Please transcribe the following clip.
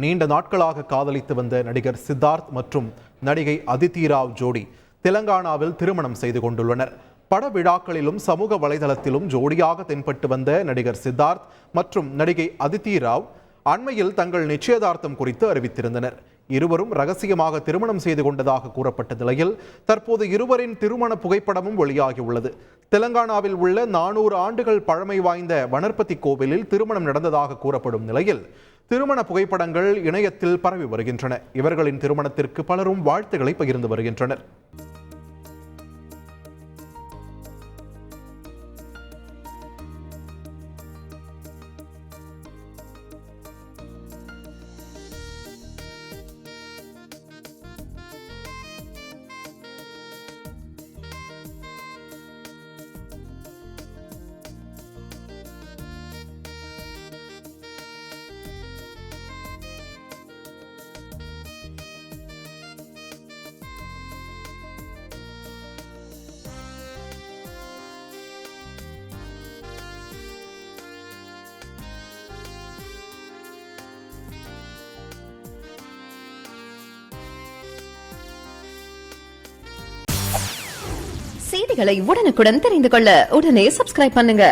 நீண்ட நாட்களாக காதலித்து வந்த நடிகர் சித்தார்த் மற்றும் நடிகை அதித்தி ராவ் ஜோடி தெலங்கானாவில் திருமணம் செய்து கொண்டுள்ளனர். பட விழாக்களிலும் சமூக வலைதளத்திலும் ஜோடியாக தென்பட்டு வந்த நடிகர் சித்தார்த் மற்றும் நடிகை அதித்தி ராவ் அண்மையில் தங்கள் நிச்சயதார்த்தம் குறித்து அறிவித்திருந்தனர். இருவரும் ரகசியமாக திருமணம் செய்து கொண்டதாக கூறப்பட்ட நிலையில் தற்போது இருவரின் திருமண புகைப்படமும் வெளியாகியுள்ளது. தெலங்கானாவில் உள்ள 400 ஆண்டுகள் பழமை வாய்ந்த வனர்பதி கோவிலில் திருமணம் நடந்ததாக கூறப்படும் நிலையில் திருமண புகைப்படங்கள் இணையத்தில் பரவி வருகின்றன. இவர்களின் திருமணத்திற்கு பலரும் வாழ்த்துக்களை பகிர்ந்து வருகின்றனர். செய்திகளை உடனுக்குடன் தெரிந்து கொள்ள உடனே சப்ஸ்கிரைப் பண்ணுங்க.